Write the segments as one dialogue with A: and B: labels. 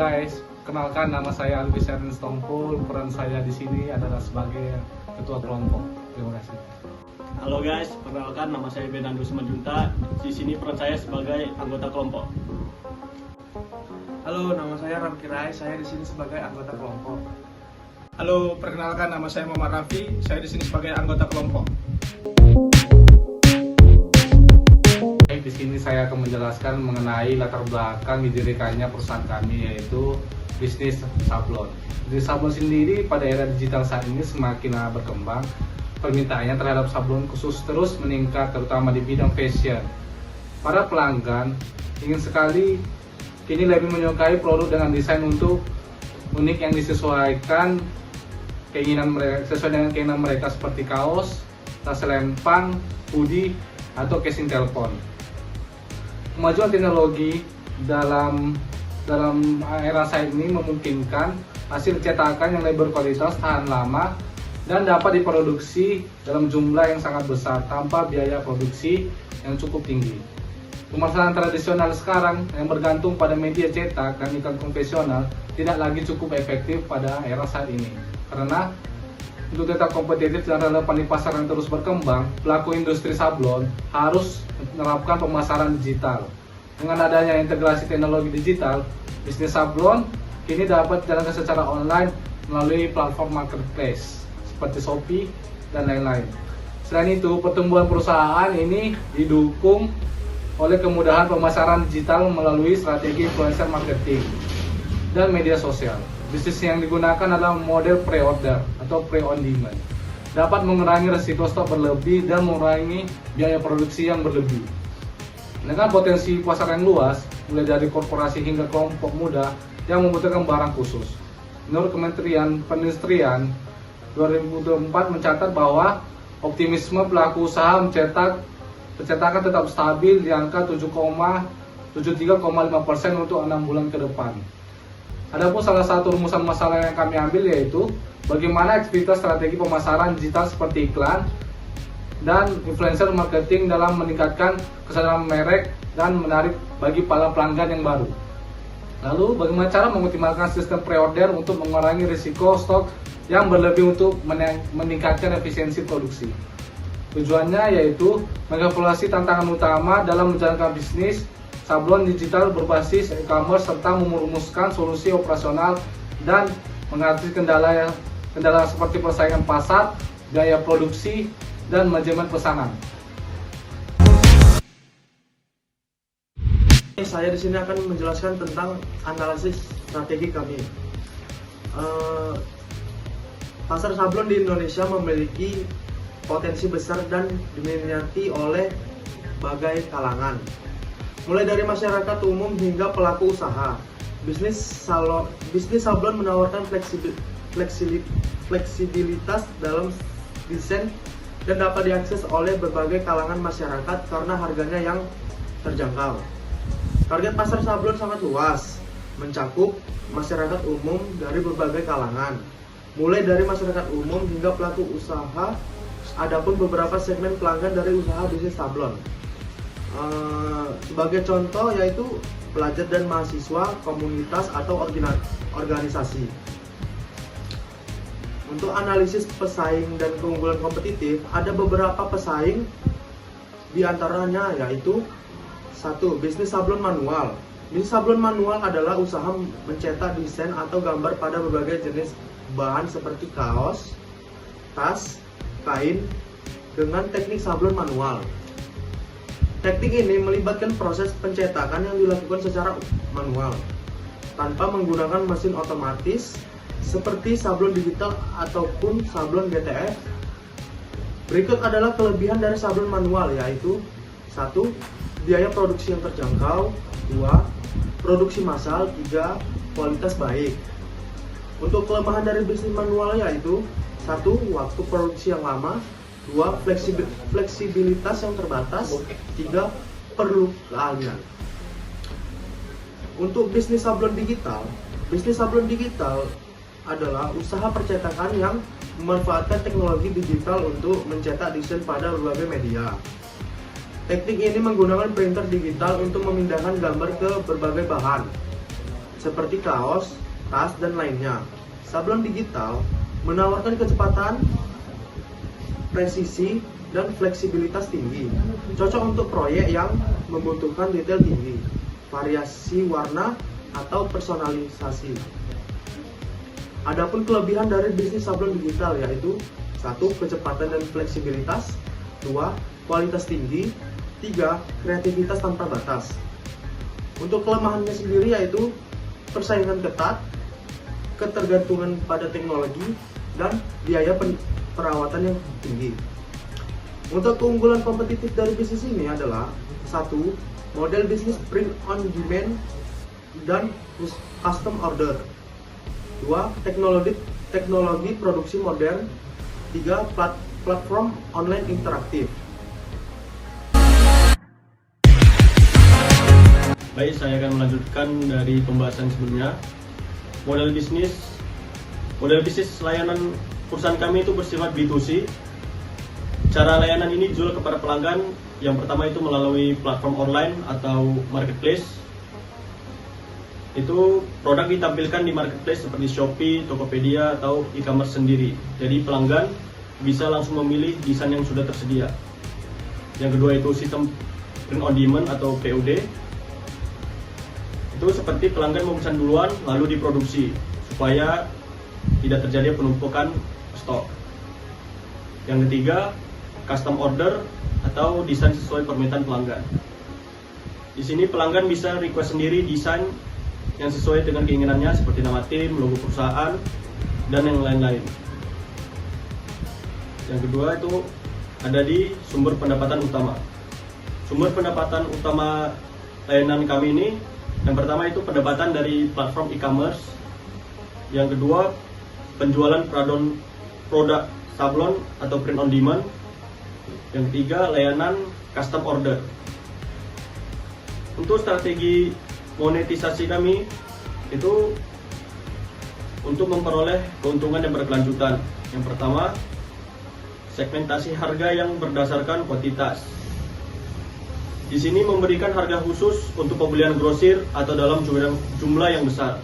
A: guys, kenalkan nama saya Alvis Ernest Tompul. Peran saya di sini adalah sebagai ketua kelompok. Terima kasih.
B: Halo guys, perkenalkan nama saya Benandu Semajunta. Di sini peran saya sebagai anggota kelompok.
C: Halo, nama saya Ramki Rai. Saya di sini sebagai anggota kelompok.
D: Halo, perkenalkan nama saya Muhammad Raffi. Saya di sini sebagai anggota kelompok.
A: Di sini saya akan menjelaskan mengenai latar belakang didirikannya perusahaan kami, yaitu bisnis sablon. Bisnis sablon sendiri pada era digital saat ini semakin berkembang. Permintaannya terhadap sablon khusus terus meningkat, terutama di bidang fashion. Para pelanggan ingin sekali kini lebih menyukai produk dengan desain untuk unik yang disesuaikan sesuai dengan keinginan mereka, seperti kaos, tas lempang, hoodie, atau casing telepon. Kemajuan teknologi dalam era saat ini memungkinkan hasil cetakan yang lebih berkualitas, tahan lama, dan dapat diproduksi dalam jumlah yang sangat besar tanpa biaya produksi yang cukup tinggi. Pemasaran tradisional sekarang yang bergantung pada media cetak dan iklan konvensional tidak lagi cukup efektif pada era saat ini. Karena untuk tetap kompetitif dan relevan di pasar yang terus berkembang, pelaku industri sablon harus menerapkan pemasaran digital. Dengan adanya integrasi teknologi digital, bisnis sablon kini dapat dijalankan secara online melalui platform marketplace seperti Shopee dan lain-lain. Selain itu, pertumbuhan perusahaan ini didukung oleh kemudahan pemasaran digital melalui strategi influencer marketing dan media sosial. Bisnis yang digunakan adalah model pre-order atau pre-on-demand. Dapat mengurangi resiko stok berlebih dan mengurangi biaya produksi yang berlebih. Dengan potensi pasar yang luas, mulai dari korporasi hingga kelompok muda yang membutuhkan barang khusus. Menurut Kementerian Perindustrian, 2024 mencatat bahwa optimisme pelaku usaha percetakan tetap stabil di angka 73,5% untuk 6 bulan ke depan. Adapun salah satu rumusan masalah yang kami ambil yaitu bagaimana aktivitas strategi pemasaran digital seperti iklan dan influencer marketing dalam meningkatkan kesadaran merek dan menarik bagi para pelanggan yang baru. Lalu bagaimana cara mengoptimalkan sistem pre-order untuk mengurangi risiko stok yang berlebih untuk meningkatkan efisiensi produksi. Tujuannya yaitu mengevaluasi tantangan utama dalam menjalankan bisnis sablon digital berbasis e-commerce serta merumuskan solusi operasional dan mengatasi kendala seperti persaingan pasar, biaya produksi, dan manajemen pesanan.
C: Saya di sini akan menjelaskan tentang analisis strategi kami. Pasar sablon di Indonesia memiliki potensi besar dan diminati oleh berbagai kalangan, mulai dari masyarakat umum hingga pelaku usaha. Bisnis sablon menawarkan fleksibilitas dalam desain dan dapat diakses oleh berbagai kalangan masyarakat karena harganya yang terjangkau. Target pasar sablon sangat luas, mencakup masyarakat umum dari berbagai kalangan, mulai dari masyarakat umum hingga pelaku usaha. Adapun beberapa segmen pelanggan dari usaha bisnis sablon, sebagai contoh yaitu pelajar dan mahasiswa, komunitas atau organisasi. Untuk analisis pesaing dan keunggulan kompetitif, ada beberapa pesaing, di antaranya yaitu 1. Bisnis sablon manual. Bisnis sablon manual adalah usaha mencetak desain atau gambar pada berbagai jenis bahan seperti kaos, tas, kain dengan teknik sablon manual. Teknik ini melibatkan proses pencetakan yang dilakukan secara manual tanpa menggunakan mesin otomatis seperti sablon digital ataupun sablon GTF. Berikut adalah kelebihan dari sablon manual, yaitu 1. Biaya produksi yang terjangkau, 2. Produksi massal, 3. Kualitas baik. Untuk kelemahan dari bisnis manual yaitu 1. Waktu produksi yang lama, 2. Fleksibilitas yang terbatas, 3. Perlu keahlian. Untuk bisnis sablon digital adalah usaha percetakan yang memanfaatkan teknologi digital untuk mencetak desain pada berbagai media. Teknik ini menggunakan printer digital untuk memindahkan gambar ke berbagai bahan seperti kaos, tas, dan lainnya. Sablon digital menawarkan kecepatan, presisi, dan fleksibilitas tinggi. Cocok untuk proyek yang membutuhkan detail tinggi, variasi warna, atau personalisasi. Adapun kelebihan dari bisnis sablon digital yaitu 1. Kecepatan dan fleksibilitas, 2. Kualitas tinggi, 3. Kreativitas tanpa batas. Untuk kelemahannya sendiri yaitu persaingan ketat, ketergantungan pada teknologi, dan biaya perawatan yang tinggi. Untuk keunggulan kompetitif dari bisnis ini adalah 1. Model bisnis print on demand dan custom order, 2. Teknologi produksi modern, 3. Platform online interaktif.
B: Baik, saya akan melanjutkan dari pembahasan sebelumnya. Model bisnis layanan perusahaan kami itu bersifat B2C. Cara layanan ini dijual kepada pelanggan. Yang pertama itu melalui platform online atau marketplace. Itu produk ditampilkan di marketplace seperti Shopee, Tokopedia, atau e-commerce sendiri. Jadi pelanggan bisa langsung memilih desain yang sudah tersedia. Yang kedua itu sistem print on demand atau POD. Itu seperti pelanggan memesan duluan lalu diproduksi supaya tidak terjadi penumpukan stok. Yang ketiga, custom order atau desain sesuai permintaan pelanggan. Di sini pelanggan bisa request sendiri desain yang sesuai dengan keinginannya seperti nama tim, logo perusahaan, dan yang lain-lain. Yang kedua itu ada di sumber pendapatan utama. Sumber pendapatan utama layanan kami ini, yang pertama itu pendapatan dari platform e-commerce. Yang kedua, penjualan produk sablon atau print on demand. Yang ketiga, layanan custom order. Untuk strategi monetisasi kami itu untuk memperoleh keuntungan yang berkelanjutan. Yang pertama, segmentasi harga yang berdasarkan kuantitas. Di sini memberikan harga khusus untuk pembelian grosir atau dalam jumlah yang besar.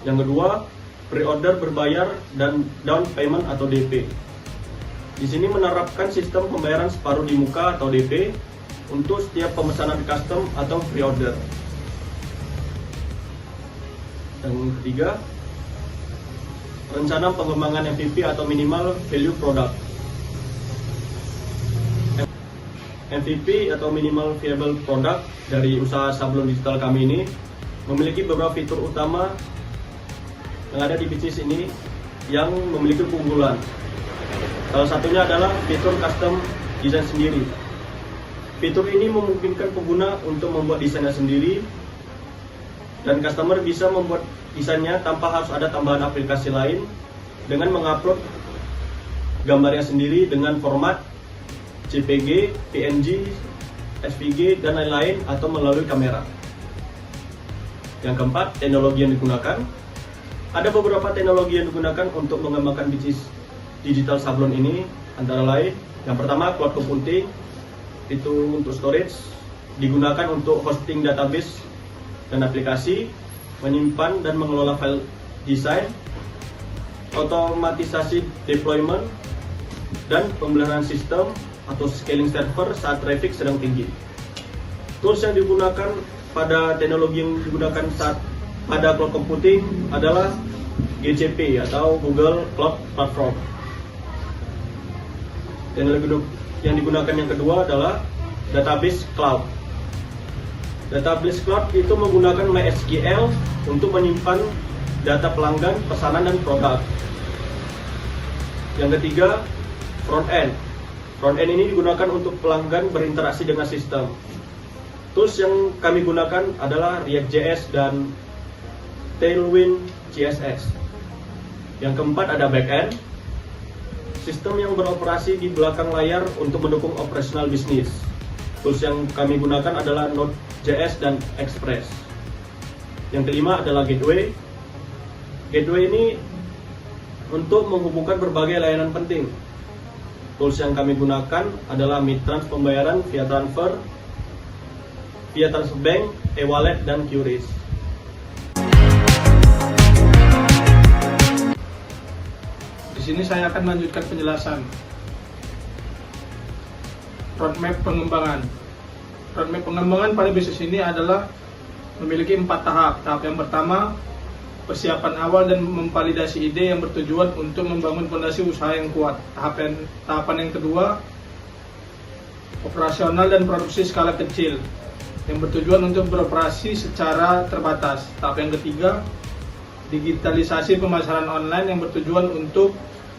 B: Yang kedua, pre-order berbayar dan down payment atau DP. Di sini menerapkan sistem pembayaran separuh di muka atau DP untuk setiap pemesanan custom atau pre-order. Yang ketiga, rencana pengembangan MVP atau minimal value product. MVP atau minimal viable product dari usaha sablon digital kami ini memiliki beberapa fitur utama yang ada di bisnis ini yang memiliki keunggulan. Salah satunya adalah fitur custom design sendiri. Fitur ini memungkinkan pengguna untuk membuat desainnya sendiri, dan customer bisa membuat desainnya tanpa harus ada tambahan aplikasi lain dengan mengupload gambarnya sendiri dengan format JPG, PNG, SVG, dan lain-lain atau melalui kamera. Yang keempat, teknologi yang digunakan. Ada beberapa teknologi yang digunakan untuk mengembangkan bisnis digital sablon ini, antara lain yang pertama cloud computing, itu untuk storage, digunakan untuk hosting database dan aplikasi, menyimpan dan mengelola file desain, otomatisasi deployment, dan pemeliharaan sistem atau scaling server saat traffic sedang tinggi. Tools yang digunakan pada teknologi yang digunakan saat pada cloud computing adalah GCP atau Google Cloud Platform. Teknologi yang digunakan yang kedua adalah database cloud. Database cloud itu menggunakan MySQL untuk menyimpan data pelanggan, pesanan, dan produk. Yang ketiga, front end. Front end ini digunakan untuk pelanggan berinteraksi dengan sistem. Tools yang kami gunakan adalah React.js dan Tailwind CSS. Yang keempat ada backend. Sistem yang beroperasi di belakang layar untuk mendukung operasional bisnis. Tools yang kami gunakan adalah Node.js dan Express. Yang kelima adalah gateway. Gateway ini untuk menghubungkan berbagai layanan penting. Tools yang kami gunakan adalah Midtrans pembayaran via transfer bank, e-wallet, dan QRIS.
D: sini saya akan melanjutkan penjelasan. Roadmap pengembangan. Roadmap pengembangan pada bisnis ini adalah memiliki 4 tahap. Tahap yang pertama, persiapan awal dan memvalidasi ide yang bertujuan untuk membangun fondasi usaha yang kuat. Tahapan yang kedua, operasional dan produksi skala kecil yang bertujuan untuk beroperasi secara terbatas. Tahap yang ketiga, digitalisasi pemasaran online yang bertujuan untuk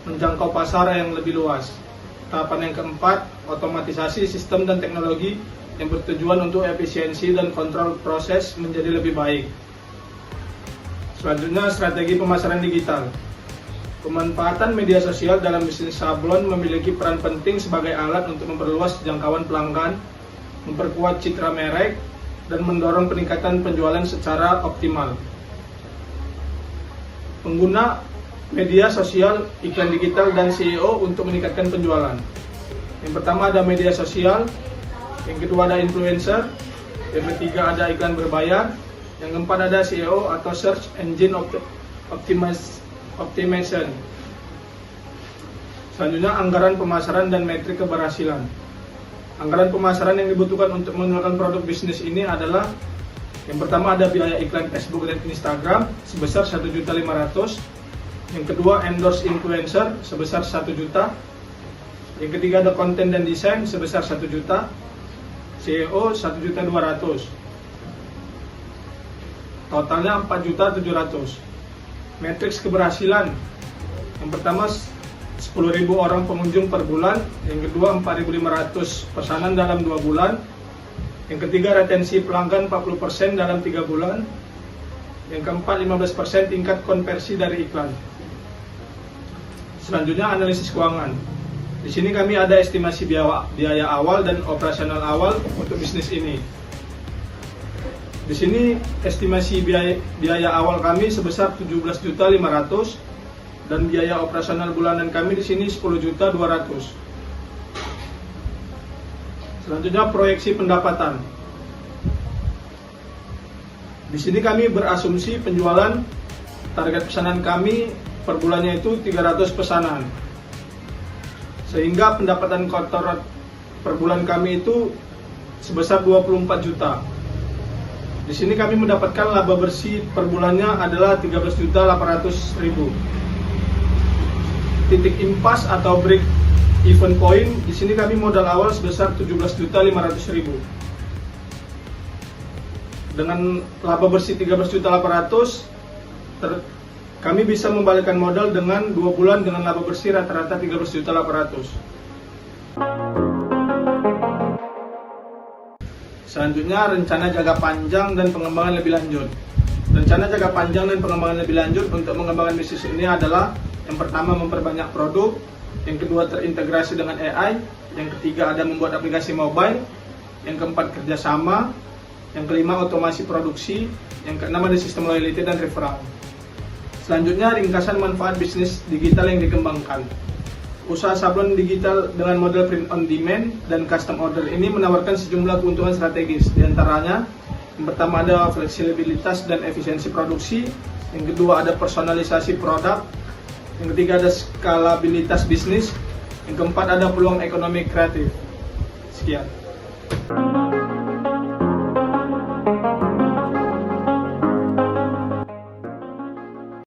D: menjangkau pasar yang lebih luas. Tahapan yang keempat, otomatisasi sistem dan teknologi yang bertujuan untuk efisiensi dan kontrol proses menjadi lebih baik. Selanjutnya, strategi pemasaran digital. Pemanfaatan media sosial dalam bisnis sablon memiliki peran penting sebagai alat untuk memperluas jangkauan pelanggan, memperkuat citra merek, dan mendorong peningkatan penjualan secara optimal. Pengguna media sosial, iklan digital, dan SEO untuk meningkatkan penjualan. Yang pertama ada media sosial, yang kedua ada influencer, yang ketiga ada iklan berbayar, yang keempat ada SEO atau Search Engine Optimization. Selanjutnya anggaran pemasaran dan metrik keberhasilan. Anggaran pemasaran yang dibutuhkan untuk mengenalkan produk bisnis ini adalah yang pertama ada biaya iklan Facebook dan Instagram sebesar 1.500.000. Yang kedua endorse influencer sebesar 1 juta. Yang ketiga ada konten dan desain sebesar 1 juta. SEO 1.200.000. Totalnya 4.700.000. Matriks keberhasilan. Yang pertama 10.000 orang pengunjung per bulan. Yang kedua 4.500 pesanan dalam 2 bulan. Yang ketiga retensi pelanggan 40% dalam 3 bulan. Yang keempat 15% tingkat konversi dari iklan. Selanjutnya analisis keuangan. Di sini kami ada estimasi biaya awal dan operasional awal untuk bisnis ini. Di sini estimasi biaya awal kami sebesar 17.500.000 dan biaya operasional bulanan kami di sini 10.200.000. Selanjutnya proyeksi pendapatan. Di sini kami berasumsi penjualan target pesanan kami per bulannya itu 300 pesanan. Sehingga pendapatan kotor per bulan kami itu sebesar 24 juta. Di sini kami mendapatkan laba bersih per bulannya adalah 13.800.000. Titik impas atau break even point, di sini kami modal awal sebesar 17.500.000. Dengan laba bersih 13.800.000, kami bisa membalikkan modal dengan 2 bulan dengan laba bersih rata-rata 13.800.000. Selanjutnya rencana jangka panjang dan pengembangan lebih lanjut. Rencana jangka panjang dan pengembangan lebih lanjut untuk mengembangkan bisnis ini adalah yang pertama memperbanyak produk, yang kedua terintegrasi dengan AI, yang ketiga ada membuat aplikasi mobile, yang keempat kerjasama, yang kelima otomasi produksi, yang keenam ada sistem loyalty dan referral. Selanjutnya ringkasan manfaat bisnis digital yang dikembangkan. Usaha sablon digital dengan model print on demand dan custom order ini menawarkan sejumlah keuntungan strategis. Di antaranya, yang pertama ada fleksibilitas dan efisiensi produksi, yang kedua ada personalisasi produk, yang ketiga ada skalabilitas bisnis, yang keempat ada peluang ekonomi kreatif. Sekian.